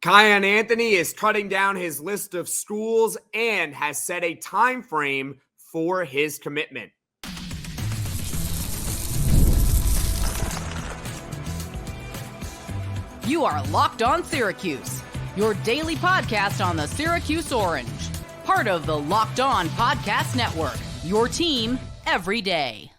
Kiyan Anthony is cutting down his list of schools and has set a time frame for his commitment. You are Locked On Syracuse, your daily podcast on the Syracuse Orange. Part of the Locked On Podcast Network, your team every day.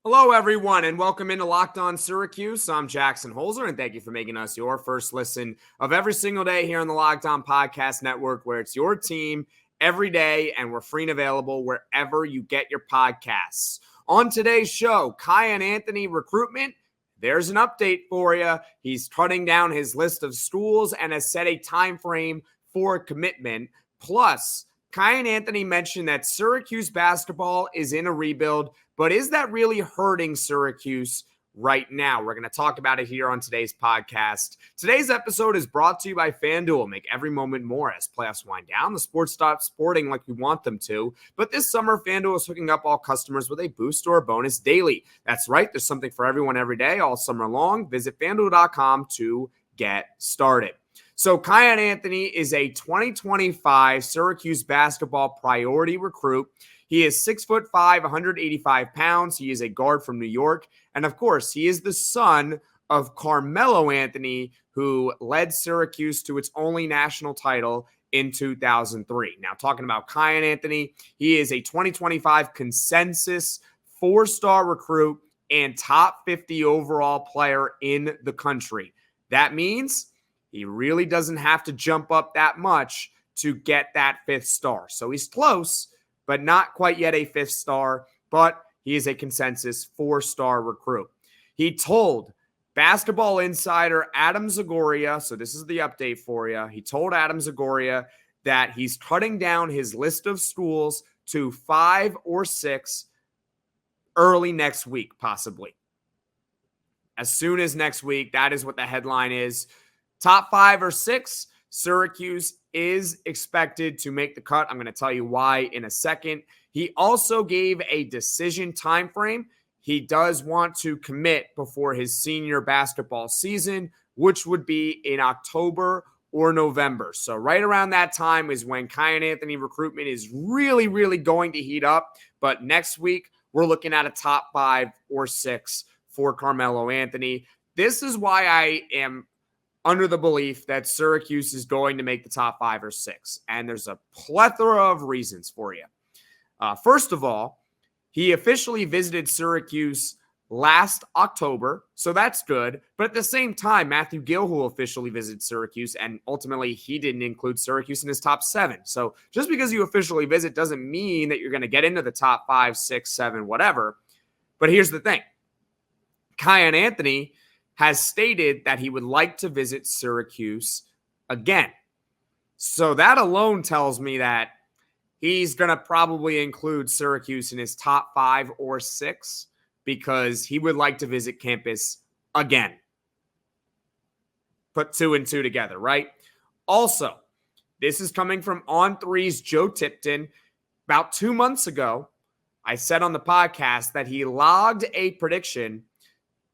Hello, everyone, and welcome into Locked On Syracuse. I'm Jackson Holzer, and thank you for making us your first listen of every single day here on the Locked On Podcast Network, where it's your team every day, and we're free and available wherever you get your podcasts. On today's show, Kiyan Anthony recruitment. There's an update for you. He's cutting down his list of schools and has set a time frame for commitment. Plus, Kiyan Anthony mentioned that Syracuse basketball is in a rebuild, but is that really hurting Syracuse right now? We're going to talk about it here on today's podcast. Today's episode is brought to you by FanDuel. Make every moment more as playoffs wind down. The sports stop sporting like we want them to. But this summer, FanDuel is hooking up all customers with a boost or a bonus daily. That's right. There's something for everyone every day, all summer long. Visit FanDuel.com to get started. So Kiyan Anthony is a 2025 Syracuse basketball priority recruit. He is 6'5", 185 pounds. He is a guard from New York. And of course, he is the son of Carmelo Anthony, who led Syracuse to its only national title in 2003. Now, talking about Kiyan Anthony, he is a 2025 consensus 4-star recruit and top 50 overall player in the country. That means he really doesn't have to jump up that much to get that 5th star. So he's close, but not quite yet a 5th star, but he is a consensus 4-star recruit. He told Basketball Insider Adam Zagoria, so this is the update for you. He told Adam Zagoria that he's cutting down his list of schools to 5 or 6 early next week, possibly. As soon as next week, that is what the headline is. Top 5 or 6, Syracuse is expected to make the cut. I'm going to tell you why in a second. He also gave a decision time frame. He does want to commit before his senior basketball season, which would be in October or November. So right around that time is when Kiyan Anthony recruitment is really, really going to heat up. But next week, we're looking at a top 5 or 6 for Carmelo Anthony. This is why I am under the belief that Syracuse is going to make the top 5 or 6. And there's a plethora of reasons for you. First of all, he officially visited Syracuse last October, so that's good. But at the same time, Matthew Gilhul officially visited Syracuse, and ultimately he didn't include Syracuse in his top 7. So just because you officially visit doesn't mean that you're going to get into the top 5, 6, 7, whatever. But here's the thing. Kiyan Anthony has stated that he would like to visit Syracuse again. So that alone tells me that he's going to probably include Syracuse in his top 5 or 6 because he would like to visit campus again. Put 2 and 2 together, right? Also, this is coming from On3's Joe Tipton. About 2 months ago, I said on the podcast that he logged a prediction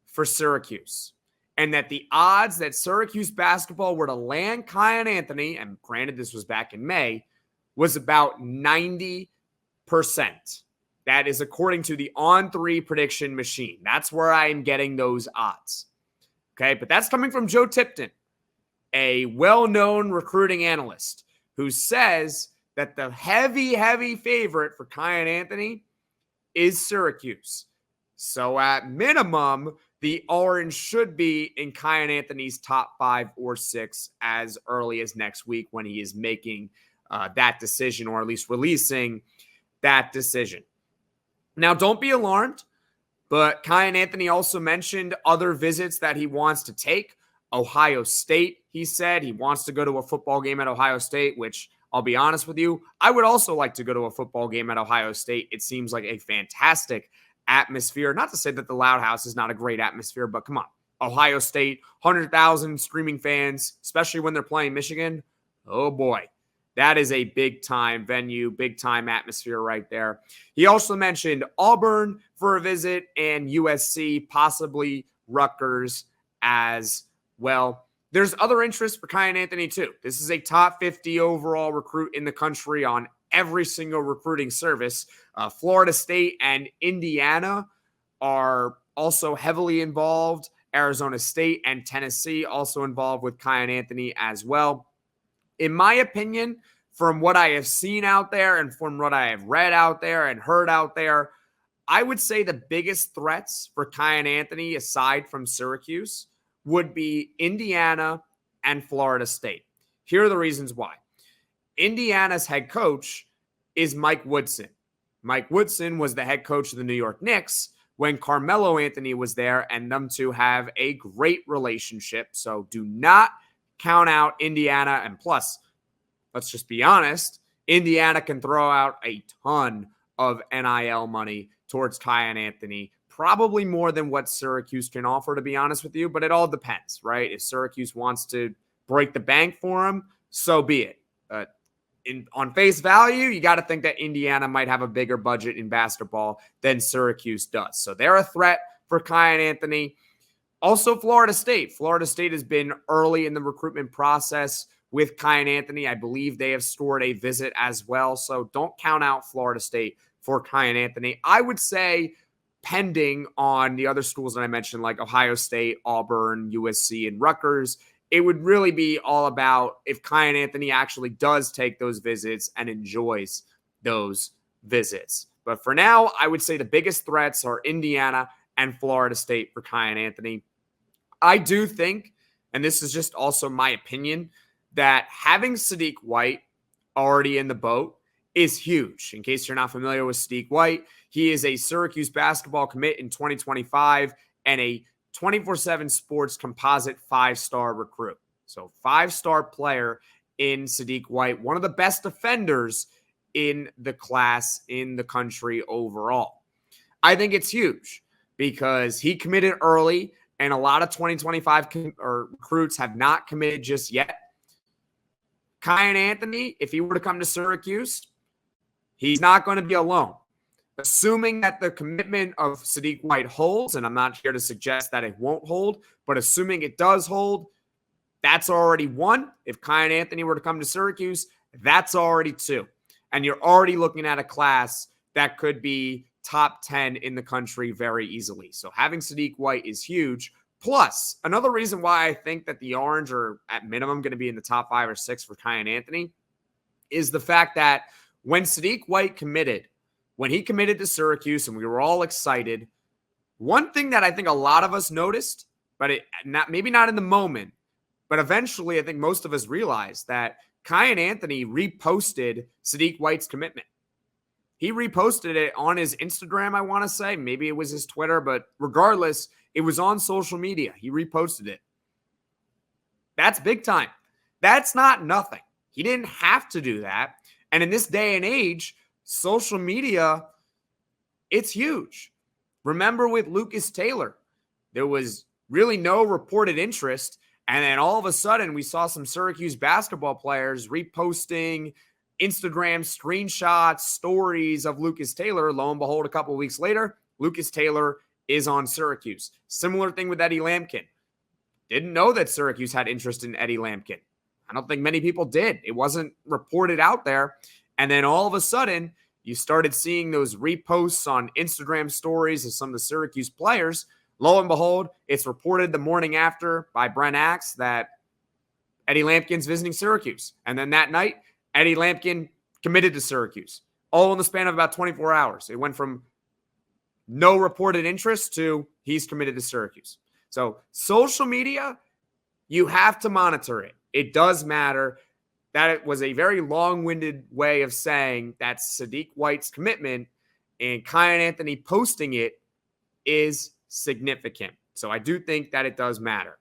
for Syracuse, and that the odds that Syracuse basketball were to land Kiyan Anthony, and granted this was back in May, was about 90%. That is according to the On3 prediction machine. That's where I am getting those odds. Okay, but that's coming from Joe Tipton, a well-known recruiting analyst who says that the heavy favorite for Kiyan Anthony is Syracuse. So at minimum, the Orange should be in Kiyan Anthony's top 5 or 6 as early as next week when he is making that decision, or at least releasing that decision. Now, don't be alarmed, but Kiyan Anthony also mentioned other visits that he wants to take. Ohio State, he said. He wants to go to a football game at Ohio State, which I'll be honest with you, I would also like to go to a football game at Ohio State. It seems like a fantastic atmosphere. Not to say that the Loud House is not a great atmosphere, but come on. Ohio State, 100,000 screaming fans, especially when they're playing Michigan. Oh boy, that is a big-time venue, big-time atmosphere right there. He also mentioned Auburn for a visit and USC, possibly Rutgers as well. there's other interest for Kiyan Anthony too. This is a top 50 overall recruit in the country on every single recruiting service. Florida State and Indiana are also heavily involved. Arizona State and Tennessee also involved with Kiyan Anthony as well. In my opinion, from what I have seen out there and from what I have read out there and heard out there, I would say the biggest threats for Kiyan Anthony, aside from Syracuse, would be Indiana and Florida State. Here are the reasons why. Indiana's head coach is Mike Woodson. Mike Woodson was the head coach of the New York Knicks when Carmelo Anthony was there, and them two have a great relationship. So do not count out Indiana. And plus, let's just be honest, Indiana can throw out a ton of NIL money towards Kiyan Anthony, probably more than what Syracuse can offer, to be honest with you. But it all depends, right? If Syracuse wants to break the bank for him, so be it. On face value, you got to think that Indiana might have a bigger budget in basketball than Syracuse does. So they're a threat for Kiyan Anthony. Also, Florida State. Florida State has been early in the recruitment process with Kiyan Anthony. I believe they have scored a visit as well. So don't count out Florida State for Kiyan Anthony. I would say, pending on the other schools that I mentioned, like Ohio State, Auburn, USC, and Rutgers, it would really be all about if Kiyan Anthony actually does take those visits and enjoys those visits. But for now, I would say the biggest threats are Indiana and Florida State for Kiyan Anthony. I do think, and this is just also my opinion, that having Sadiq White already in the boat is huge. In case you're not familiar with Sadiq White, he is a Syracuse basketball commit in 2025 and a 24/7 Sports composite 5-star recruit. So 5-star player in Sadiq White, one of the best defenders in the class in the country overall. I think it's huge because he committed early and a lot of 2025 recruits have not committed just yet. Kiyan Anthony, if he were to come to Syracuse, he's not going to be alone. Assuming that the commitment of Sadiq White holds, and I'm not here to suggest that it won't hold, but assuming it does hold, that's already one. If Kiyan Anthony were to come to Syracuse, that's already two. And you're already looking at a class that could be top 10 in the country very easily. So having Sadiq White is huge. Plus, another reason why I think that the Orange are at minimum going to be in the top 5 or 6 for Kiyan Anthony is the fact that when Sadiq White committed, when he committed to Syracuse and we were all excited, one thing that I think a lot of us noticed, but maybe not in the moment, but eventually I think most of us realized that Kiyan Anthony reposted Sadiq White's commitment. He reposted it on his Instagram, I want to say. Maybe it was his Twitter, but regardless, it was on social media. He reposted it. That's big time. That's not nothing. He didn't have to do that. And in this day and age, social media, it's huge. Remember with Lucas Taylor, there was really no reported interest. And then all of a sudden, we saw some Syracuse basketball players reposting Instagram screenshots, stories of Lucas Taylor. Lo and behold, a couple of weeks later, Lucas Taylor is on Syracuse. Similar thing with Eddie Lampkin. Didn't know that Syracuse had interest in Eddie Lampkin. I don't think many people did. It wasn't reported out there. And then all of a sudden, you started seeing those reposts on Instagram stories of some of the Syracuse players. Lo and behold, it's reported the morning after by Brent Axe that Eddie Lampkin's visiting Syracuse. And then that night, Eddie Lampkin committed to Syracuse. All in the span of about 24 hours. It went from no reported interest to he's committed to Syracuse. So social media, you have to monitor it. It does matter. That it was a very long-winded way of saying that Sadiq White's commitment and Kiyan Anthony posting it is significant. So I do think that it does matter.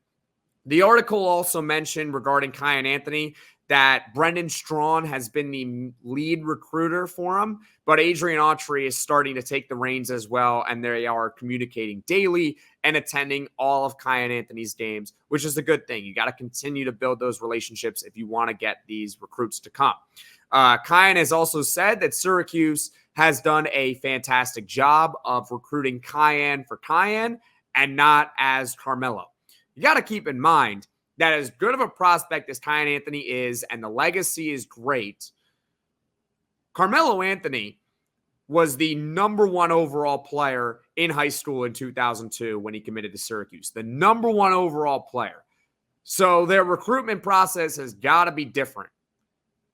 The article also mentioned regarding Kiyan Anthony that Brendan Strawn has been the lead recruiter for him, but Adrian Autry is starting to take the reins as well, and they are communicating daily and attending all of Kiyan Anthony's games, which is a good thing. You got to continue to build those relationships if you want to get these recruits to come. Kiyan has also said that Syracuse has done a fantastic job of recruiting Kiyan for Kiyan and not as Carmelo. You got to keep in mind, that as good of a prospect as Kiyan Anthony is, and the legacy is great, Carmelo Anthony was the number one overall player in high school in 2002 when he committed to Syracuse. The number one overall player. So their recruitment process has got to be different.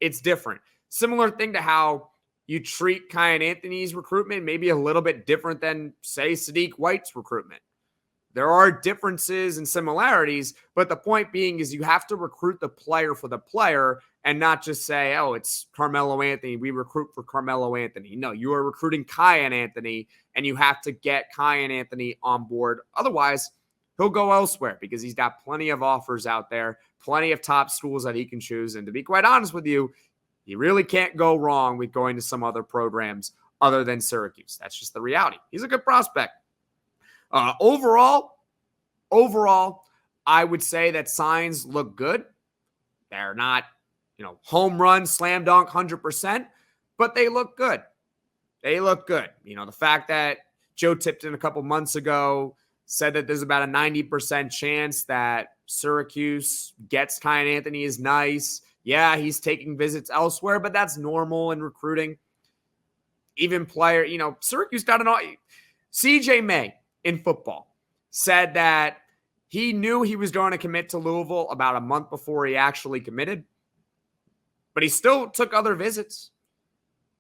It's different. Similar thing to how you treat Kiyan Anthony's recruitment, maybe a little bit different than, say, Sadiq White's recruitment. There are differences and similarities, but the point being is you have to recruit the player for the player and not just say, oh, it's Carmelo Anthony, we recruit for Carmelo Anthony. No, you are recruiting Kiyan Anthony, and you have to get Kiyan Anthony on board. Otherwise, he'll go elsewhere because he's got plenty of offers out there, plenty of top schools that he can choose. And to be quite honest with you, he really can't go wrong with going to some other programs other than Syracuse. That's just the reality. He's a good prospect. Overall, I would say that signs look good. They're not, home run, slam dunk, 100%, but they look good. They look good. The fact that Joe Tipton a couple months ago said that there's about a 90% chance that Syracuse gets Kiyan Anthony is nice. Yeah, he's taking visits elsewhere, but that's normal in recruiting. Even player, Syracuse got CJ May in football said that he knew he was going to commit to Louisville about a month before he actually committed, but he still took other visits.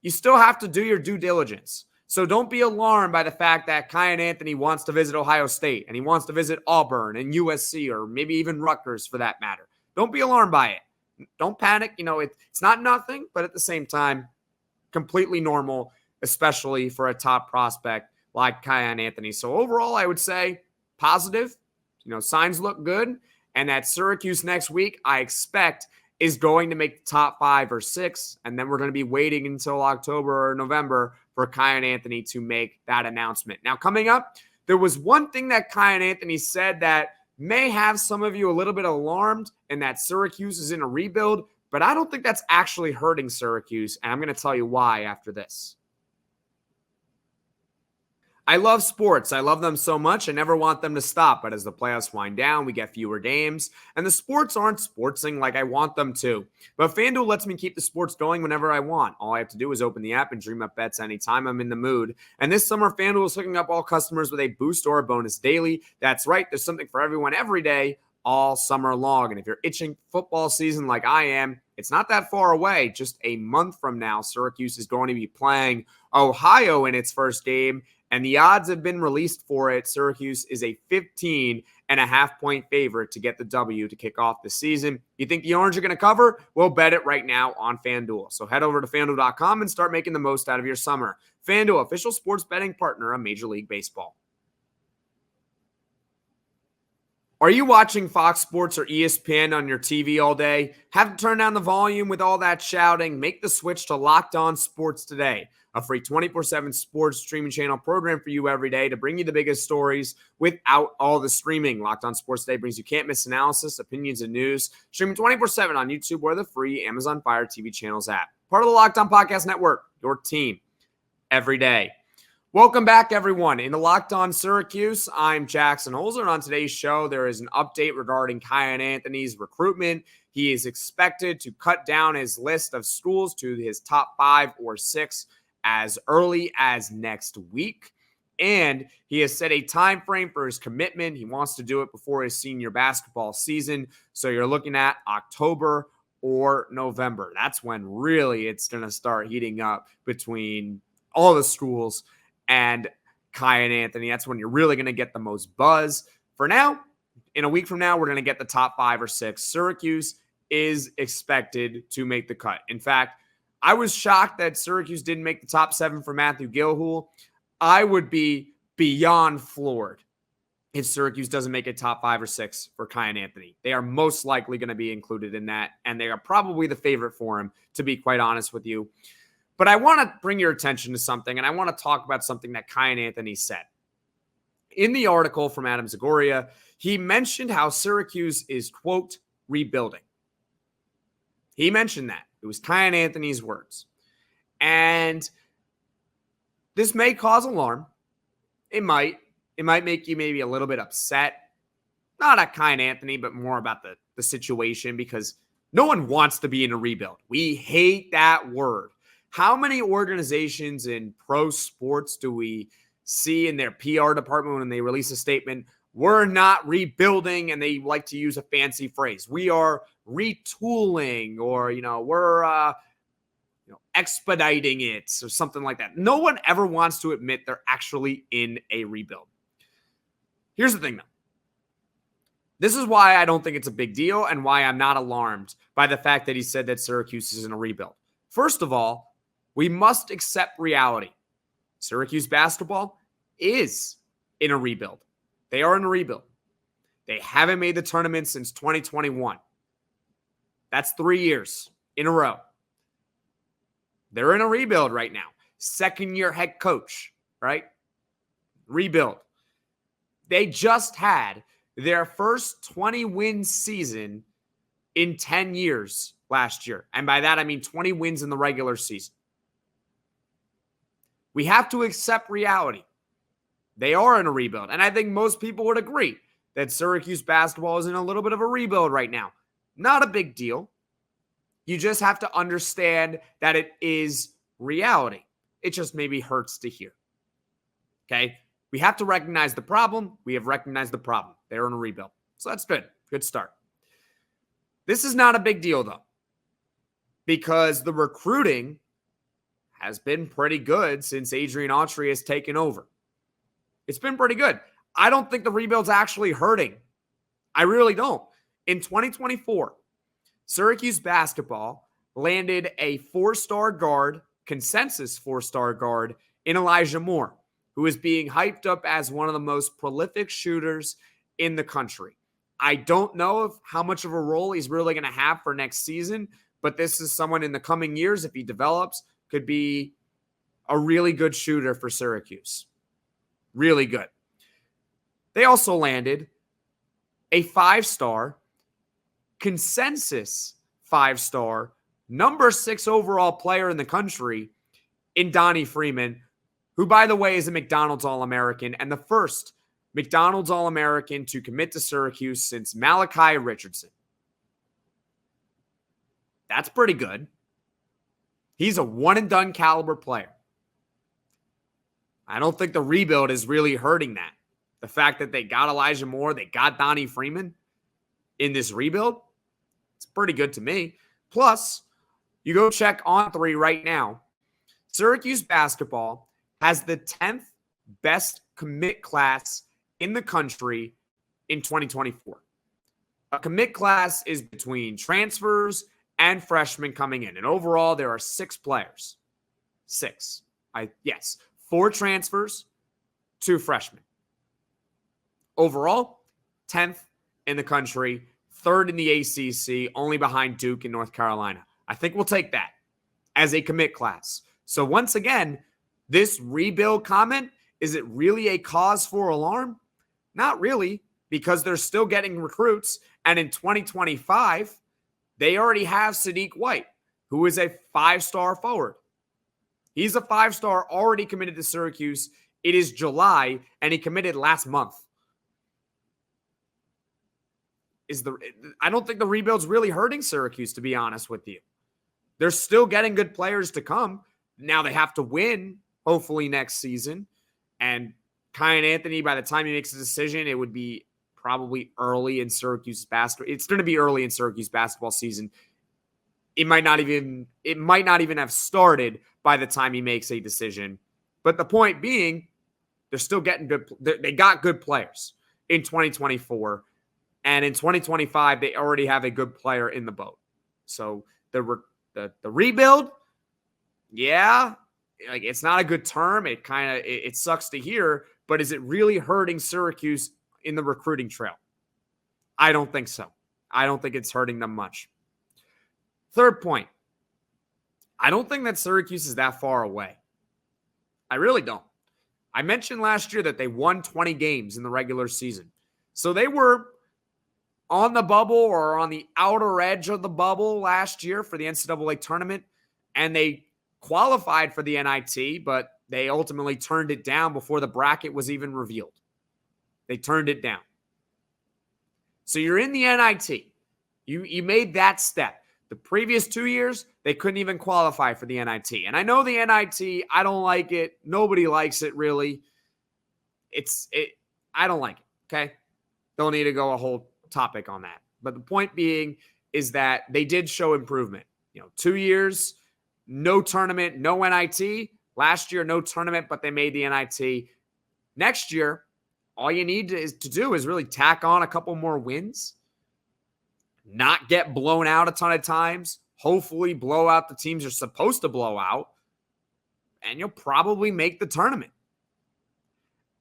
You still have to do your due diligence. So don't be alarmed by the fact that Kiyan Anthony wants to visit Ohio State and he wants to visit Auburn and USC or maybe even Rutgers for that matter. Don't be alarmed by it. Don't panic. It's not nothing, but at the same time, completely normal, especially for a top prospect like Kiyan Anthony. So overall, I would say positive. Signs look good. And that Syracuse next week, I expect, is going to make the top 5 or 6. And then we're going to be waiting until October or November for Kiyan Anthony to make that announcement. Now, coming up, there was one thing that Kiyan Anthony said that may have some of you a little bit alarmed, and that Syracuse is in a rebuild, but I don't think that's actually hurting Syracuse, and I'm going to tell you why after this. I love sports. I love them so much. I never want them to stop. But as the playoffs wind down, we get fewer games. And the sports aren't sportsing like I want them to. But FanDuel lets me keep the sports going whenever I want. All I have to do is open the app and dream up bets anytime I'm in the mood. And this summer, FanDuel is hooking up all customers with a boost or a bonus daily. That's right. There's something for everyone every day, all summer long. And if you're itching football season like I am, it's not that far away. Just a month from now, Syracuse is going to be playing Ohio in its first game. And the odds have been released for it. Syracuse is a 15.5-point favorite to get the W to kick off the season. You think the Orange are going to cover? Well, bet it right now on FanDuel. So head over to FanDuel.com and start making the most out of your summer. FanDuel, official sports betting partner of Major League Baseball. Are you watching Fox Sports or ESPN on your TV all day? Have to turn down the volume with all that shouting? Make the switch to Locked On Sports today. A free 24/7 sports streaming channel program for you every day to bring you the biggest stories without all the streaming. Locked On Sports Today brings you can't-miss analysis, opinions, and news. Streaming 24/7 on YouTube or the free Amazon Fire TV channels app. Part of the Locked On Podcast Network, your team every day. Welcome back, everyone. In the Locked On Syracuse, I'm Jackson Holzer, and on today's show, there is an update regarding Kiyan Anthony's recruitment. He is expected to cut down his list of schools to his top 5 or 6 as early as next week. And he has set a time frame for his commitment. He wants to do it before his senior basketball season. So you're looking at October or November. That's when really it's going to start heating up between all the schools and Kiyan Anthony. That's when you're really going to get the most buzz. For now, in a week from now, we're going to get the top 5 or 6. Syracuse is expected to make the cut. In fact, I was shocked that Syracuse didn't make the top 7 for Matthew Gilhool. I would be beyond floored if Syracuse doesn't make a top 5 or 6 for Kiyan Anthony. They are most likely going to be included in that, and they are probably the favorite for him, to be quite honest with you. But I want to bring your attention to something, and I want to talk about something that Kiyan Anthony said. In the article from Adam Zagoria, he mentioned how Syracuse is, quote, rebuilding. He mentioned that. It was Kiyan Anthony's words. And this may cause alarm. It might. It might make you maybe a little bit upset. Not at Kiyan Anthony, but more about the the situation because no one wants to be in a rebuild. We hate that word. How many organizations in pro sports do we see in their PR department when they release a statement? We're not rebuilding, and they like to use a fancy phrase. We are retooling, or, we're expediting it, or something like that. No one ever wants to admit they're actually in a rebuild. Here's the thing, though. This is why I don't think it's a big deal and why I'm not alarmed by the fact that he said that Syracuse is in a rebuild. First of all, we must accept reality. Syracuse basketball is in a rebuild. They are in a rebuild. They haven't made the tournament since 2021. That's 3 years in a row. They're in a rebuild right now. Second-year head coach, right? Rebuild. They just had their first 20-win season in 10 years last year. And by that, I mean 20 wins in the regular season. We have to accept reality. They are in a rebuild. And I think most people would agree that Syracuse basketball is in a little bit of a rebuild right now. Not a big deal. You just have to understand that it is reality. It just maybe hurts to hear. Okay? We have to recognize the problem. We have recognized the problem. They're in a rebuild. So that's good. Good start. This is not a big deal, though, because the recruiting has been pretty good since Adrian Autry has taken over. It's been pretty good. I don't think the rebuild's actually hurting. I really don't. In 2024, Syracuse basketball landed a 4-star guard, consensus 4-star guard, in Elijah Moore, who is being hyped up as one of the most prolific shooters in the country. I don't know how much of a role he's really going to have for next season, but this is someone in the coming years, if he develops, could be a really good shooter for Syracuse. Really good. They also landed a 5-star, consensus 5-star, number 6 overall player in the country in Donnie Freeman, who, by the way, is a McDonald's All-American and the first McDonald's All-American to commit to Syracuse since Malachi Richardson. That's pretty good. He's a one-and-done caliber player. I don't think the rebuild is really hurting that. The fact that they got Elijah Moore, they got Donnie Freeman in this rebuild, it's pretty good to me. Plus, you go check On3 right now. Syracuse basketball has the 10th best commit class in the country in 2024. A commit class is between transfers and freshmen coming in. And overall, there are 6 players. 6. 4 transfers, 2 freshmen. Overall, 10th in the country, 3rd in the ACC, only behind Duke and North Carolina. I think we'll take that as a commit class. So once again, this rebuild comment, is it really a cause for alarm? Not really, because they're still getting recruits. And in 2025, they already have Sadiq White, who is a 5-star forward. He's a 5-star already committed to Syracuse. It is July, and he committed last month. I don't think the rebuild's really hurting Syracuse, to be honest with you. They're still getting good players to come. Now they have to win, hopefully, next season. And Kiyan Anthony, by the time he makes a decision, it would be probably early in Syracuse basketball. It's going to be early in Syracuse basketball season. It might not even have started by the time he makes a decision. But the point being, they're still getting good. They got good players in 2024. And in 2025, they already have a good player in the boat. So the rebuild, yeah, like it's not a good term. It sucks to hear, but is it really hurting Syracuse in the recruiting trail? I don't think so. I don't think it's hurting them much. Third point, I don't think that Syracuse is that far away. I really don't. I mentioned last year that they won 20 games in the regular season. So they were on the bubble or on the outer edge of the bubble last year for the NCAA tournament, and they qualified for the NIT, but they ultimately turned it down before the bracket was even revealed. They turned it down. So you're in the NIT. You made that step. The previous 2 years, they couldn't even qualify for the NIT. And I know the NIT, I don't like it. Nobody likes it, really. I don't like it, okay? Don't need to go a whole topic on that. But the point being is that they did show improvement. 2 years, no tournament, no NIT. Last year, no tournament, but they made the NIT. Next year, all you need to do is really tack on a couple more wins, not get blown out a ton of times, hopefully blow out the teams you're supposed to blow out, and you'll probably make the tournament.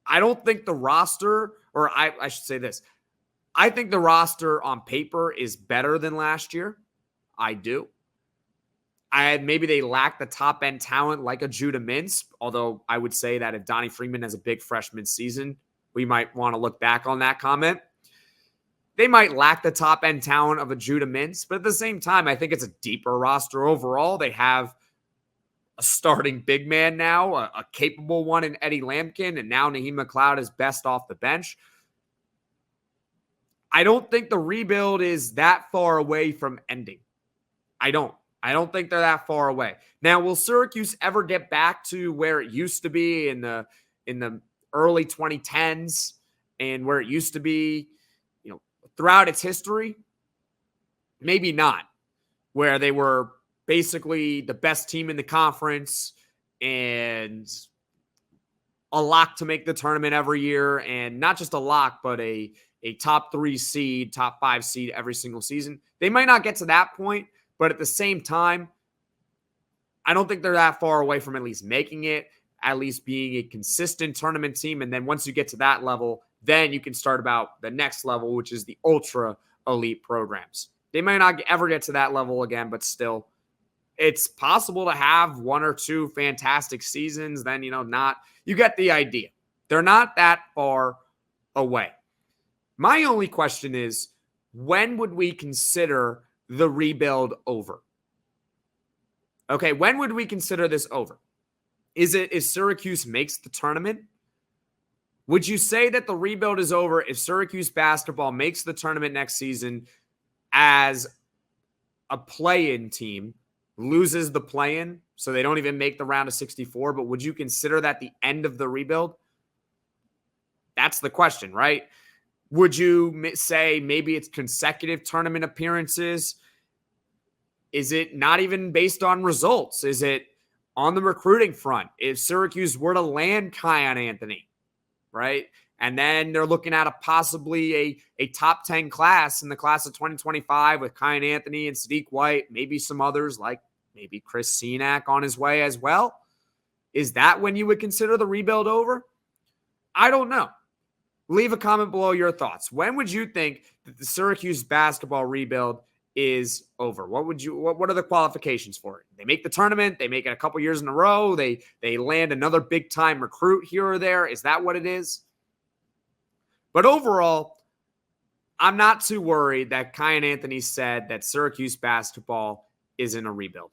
I don't think the roster, or I should say this, I think the roster on paper is better than last year. I do. Maybe they lack the top-end talent like a Judah Mintz, although I would say that if Donnie Freeman has a big freshman season, we might want to look back on that comment. They might lack the top-end talent of a Judah Mintz, but at the same time, I think it's a deeper roster overall. They have a starting big man now, a capable one in Eddie Lampkin, and now Naheem McLeod is best off the bench. I don't think the rebuild is that far away from ending. I don't think they're that far away. Now, will Syracuse ever get back to where it used to be in the early 2010s and where it used to be, throughout its history? Maybe not. Where they were basically the best team in the conference and a lock to make the tournament every year, and not just a lock, but a top 3 seed, top 5 seed every single season. They might not get to that point, but at the same time, I don't think they're that far away from at least making it, at least being a consistent tournament team. And then once you get to that level, then you can start about the next level, which is the ultra elite programs. They might not ever get to that level again, but still, it's possible to have 1 or 2 fantastic seasons. Then, you get the idea. They're not that far away. My only question is, when would we consider the rebuild over? Okay, when would we consider this over? If Syracuse makes the tournament? Would you say that the rebuild is over if Syracuse basketball makes the tournament next season as a play-in team, loses the play-in, so they don't even make the round of 64, but would you consider that the end of the rebuild? That's the question, right? Would you say maybe it's consecutive tournament appearances? Is it not even based on results? Is it on the recruiting front? If Syracuse were to land Kiyan Anthony, right? And then they're looking at possibly a top 10 class in the class of 2025 with Kiyan Anthony and Sadiq White, maybe some others like maybe Chris Senack on his way as well. Is that when you would consider the rebuild over? I don't know. Leave a comment below your thoughts. When would you think that the Syracuse basketball rebuild is over? What are the qualifications for it? They make the tournament, they make it a couple years in a row, they land another big time recruit here or there. Is that what it is? But overall, I'm not too worried that Kiyan Anthony said that Syracuse basketball is in a rebuild.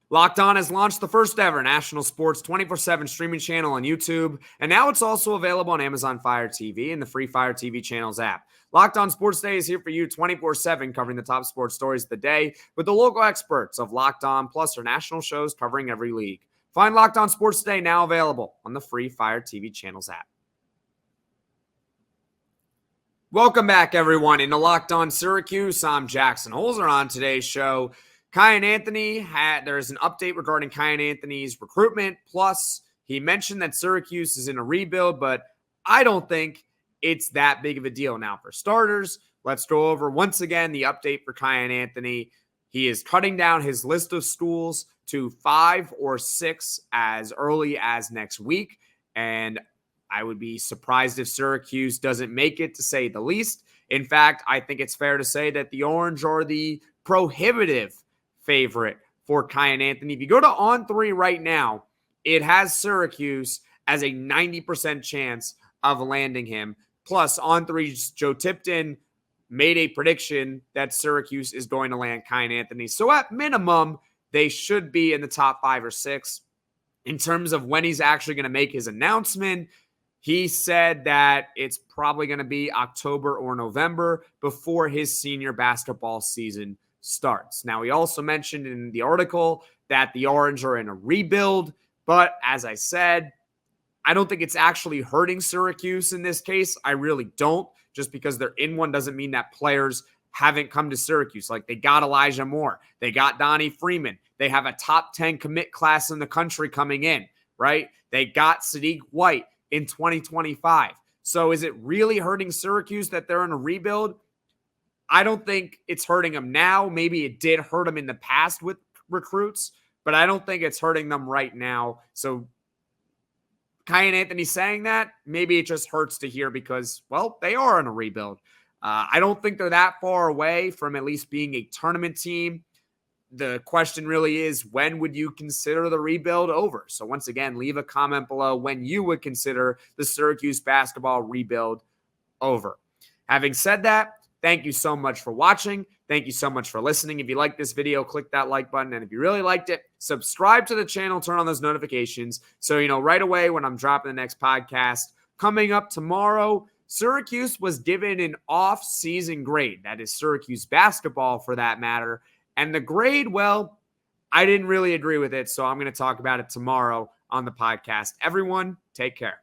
Locked On has launched the first ever national sports 24/7 streaming channel on YouTube, and now it's also available on Amazon Fire TV and the free Fire TV channels app. Locked On Sports Day is here for you 24/7, covering the top sports stories of the day with the local experts of Locked On, plus our national shows covering every league. Find Locked On Sports Day now available on the free Fire TV channels app. Welcome back, everyone, into Locked On Syracuse. I'm Jackson Holzer. On today's show, Kiyan Anthony there's an update regarding Kiyan Anthony's recruitment. Plus, he mentioned that Syracuse is in a rebuild, but I don't think it's that big of a deal. Now, for starters, let's go over once again the update for Kiyan Anthony. He is cutting down his list of schools to 5 or 6 as early as next week, and I would be surprised if Syracuse doesn't make it, to say the least. In fact, I think it's fair to say that the Orange are the prohibitive favorite for Kiyan Anthony. If you go to On3 right now, it has Syracuse as a 90% chance of landing him. Plus, On3's Joe Tipton made a prediction that Syracuse is going to land Kiyan Anthony. So at minimum, they should be in the top 5 or 6. In terms of when he's actually going to make his announcement, He said that it's probably going to be October or November before his senior basketball season starts. Now, he also mentioned in the article that the Orange are in a rebuild, but as I said, I don't think it's actually hurting Syracuse in this case. I really don't. Just because they're in one doesn't mean that players haven't come to Syracuse. Like, they got Elijah Moore. They got Donnie Freeman. They have a top 10 commit class in the country coming in, right? They got Sadiq White in 2025. So is it really hurting Syracuse that they're in a rebuild? I don't think it's hurting them now. Maybe it did hurt them in the past with recruits, but I don't think it's hurting them right now. So Kiyan Anthony saying that, maybe it just hurts to hear because, well, they are in a rebuild. I don't think they're that far away from at least being a tournament team. The question really is, when would you consider the rebuild over? So once again, leave a comment below when you would consider the Syracuse basketball rebuild over. Having said that, thank you so much for watching. Thank you so much for listening. If you like this video, click that like button. And if you really liked it, subscribe to the channel, turn on those notifications so you know right away when I'm dropping the next podcast. Coming up tomorrow, Syracuse was given an off-season grade. That is Syracuse basketball for that matter. And the grade, well, I didn't really agree with it, so I'm going to talk about it tomorrow on the podcast. Everyone, take care.